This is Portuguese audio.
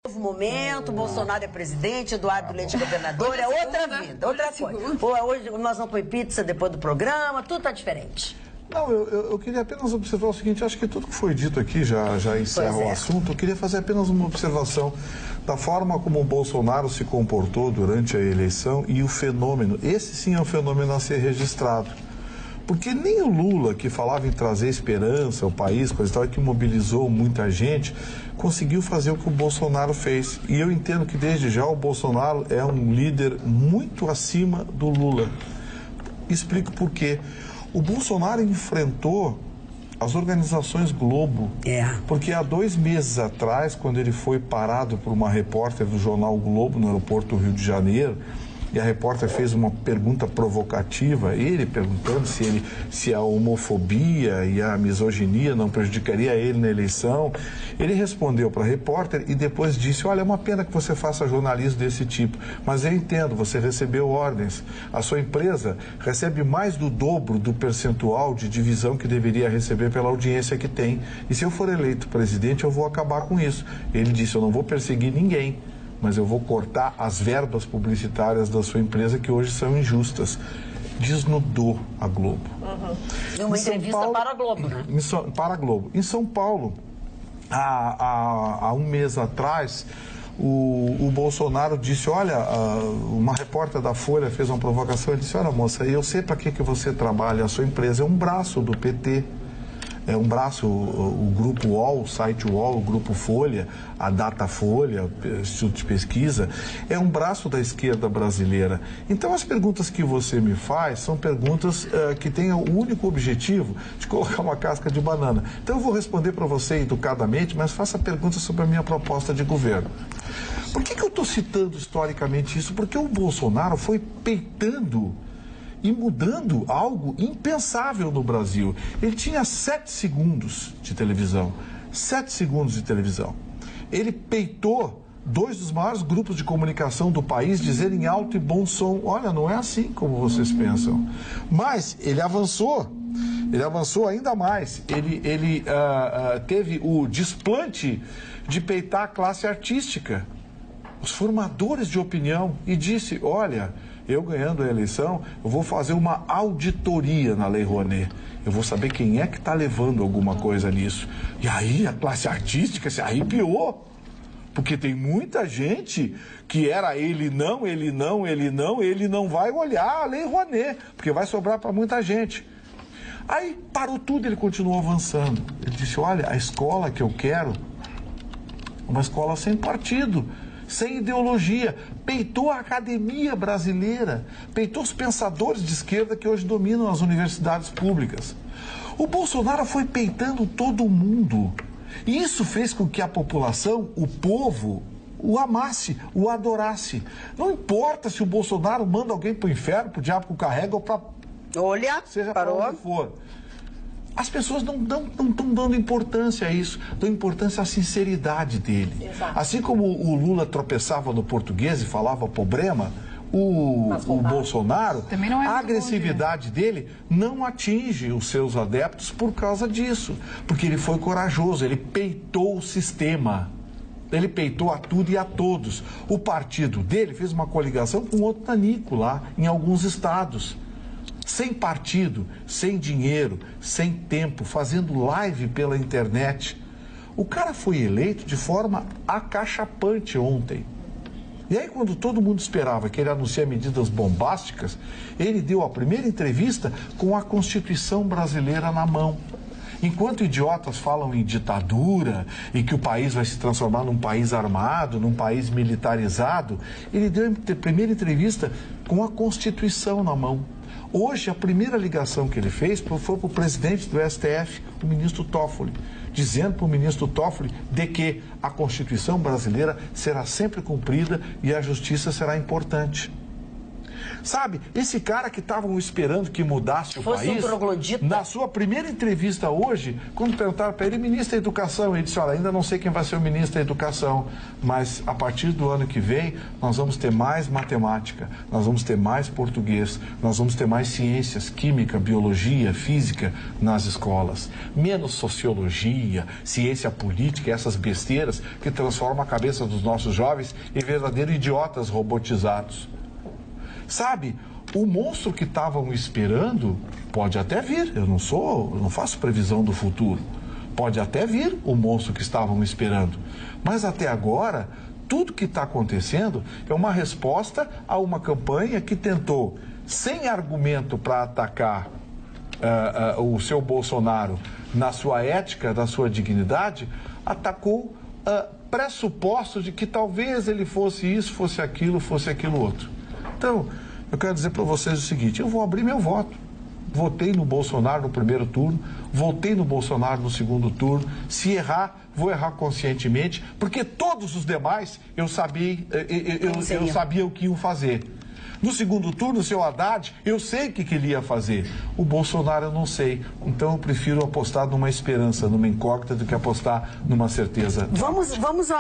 Novo momento, Bolsonaro é presidente, Eduardo Leite é governador, é outra vida, outra coisa. Hoje nós vamos comer pizza depois do programa, tudo tá diferente. Não, eu queria apenas observar o seguinte, acho que tudo que foi dito aqui já encerra o assunto. Eu queria fazer apenas uma observação da forma como o Bolsonaro se comportou durante a eleição e o fenômeno, esse sim é um fenômeno a ser registrado. Porque nem o Lula, que falava em trazer esperança ao país, coisa e tal, que mobilizou muita gente, conseguiu fazer o que o Bolsonaro fez. E eu entendo que desde já o Bolsonaro é um líder muito acima do Lula. Explico por quê. O Bolsonaro enfrentou as organizações Globo, porque há 2 meses atrás, quando ele foi parado por uma repórter do jornal Globo no aeroporto do Rio de Janeiro, e a repórter fez uma pergunta provocativa, ele perguntando se a homofobia e a misoginia não prejudicaria ele na eleição. Ele respondeu para a repórter e depois disse, olha, é uma pena que você faça jornalismo desse tipo, mas eu entendo, você recebeu ordens. A sua empresa recebe mais do dobro do percentual de divisão que deveria receber pela audiência que tem. E se eu for eleito presidente, eu vou acabar com isso. Ele disse, eu não vou perseguir ninguém, mas eu vou cortar as verbas publicitárias da sua empresa que hoje são injustas. Desnudou a Globo. Uma entrevista para a Globo, né? Para a Globo. Em São Paulo, há um mês atrás, o Bolsonaro disse, olha, uma repórter da Folha fez uma provocação, ele disse, olha moça, eu sei para que você trabalha, a sua empresa é um braço do PT. É um braço, o grupo UOL, o site UOL, o grupo Folha, a Datafolha, o Instituto de Pesquisa, é um braço da esquerda brasileira. Então as perguntas que você me faz são perguntas que têm o único objetivo de colocar uma casca de banana. Então eu vou responder para você educadamente, mas faça perguntas sobre a minha proposta de governo. Por que eu estou citando historicamente isso? Porque o Bolsonaro foi peitando e mudando algo impensável no Brasil. Ele tinha 7 segundos de televisão. 7 segundos de televisão. Ele peitou 2 dos maiores grupos de comunicação do país, dizendo em alto e bom som, olha, não é assim como vocês pensam. Mas ele avançou ainda mais. Ele teve o desplante de peitar a classe artística, os formadores de opinião, e disse, olha, eu ganhando a eleição, eu vou fazer uma auditoria na Lei Rouanet. Eu vou saber quem é que está levando alguma coisa nisso. E aí a classe artística se arrepiou. Porque tem muita gente que era ele não vai olhar a Lei Rouanet, porque vai sobrar para muita gente. Aí parou tudo, ele continuou avançando. Ele disse, olha, a escola que eu quero é uma escola sem partido, sem ideologia, peitou a academia brasileira, peitou os pensadores de esquerda que hoje dominam as universidades públicas. O Bolsonaro foi peitando todo mundo. E isso fez com que a população, o povo, o amasse, o adorasse. Não importa se o Bolsonaro manda alguém para o inferno, para o diabo que o carrega ou para... Olha, seja para onde for. As pessoas não estão dando importância a isso, dão importância à sinceridade dele. Exato. Assim como o Lula tropeçava no português e falava problema, o Bolsonaro, a agressividade dele não atinge os seus adeptos por causa disso. Porque ele foi corajoso, ele peitou o sistema. Ele peitou a tudo e a todos. O partido dele fez uma coligação com outro nanico lá, em alguns estados. Sem partido, sem dinheiro, sem tempo, fazendo live pela internet. O cara foi eleito de forma acachapante ontem. E aí, quando todo mundo esperava que ele anunciasse medidas bombásticas, ele deu a primeira entrevista com a Constituição brasileira na mão. Enquanto idiotas falam em ditadura e que o país vai se transformar num país armado, num país militarizado, ele deu a primeira entrevista com a Constituição na mão. Hoje, a primeira ligação que ele fez foi para o presidente do STF, o ministro Toffoli, dizendo para o ministro Toffoli de que a Constituição brasileira será sempre cumprida e a justiça será importante. Sabe, esse cara que estavam esperando que mudasse o Fosse país, um troglodita. na sua primeira entrevista hoje, quando perguntaram para ele, ministro da Educação, ele disse, olha, ainda não sei quem vai ser o ministro da Educação, mas a partir do ano que vem, nós vamos ter mais matemática, nós vamos ter mais português, nós vamos ter mais ciências, química, biologia, física nas escolas, menos sociologia, ciência política, essas besteiras que transformam a cabeça dos nossos jovens em verdadeiros idiotas robotizados. Sabe, o monstro que estavam esperando pode até vir, eu não faço previsão do futuro, pode até vir o monstro que estavam esperando, mas até agora, tudo que está acontecendo é uma resposta a uma campanha que tentou, sem argumento para atacar o seu Bolsonaro na sua ética, na sua dignidade, atacou pressupostos de que talvez ele fosse isso, fosse aquilo outro. Então, eu quero dizer para vocês o seguinte, eu vou abrir meu voto. Votei no Bolsonaro no primeiro turno, votei no Bolsonaro no segundo turno. Se errar, vou errar conscientemente, porque todos os demais eu sabia o que iam fazer. No segundo turno, o seu Haddad, eu sei o que ele ia fazer. O Bolsonaro eu não sei. Então eu prefiro apostar numa esperança, numa incógnita, do que apostar numa certeza. Vamos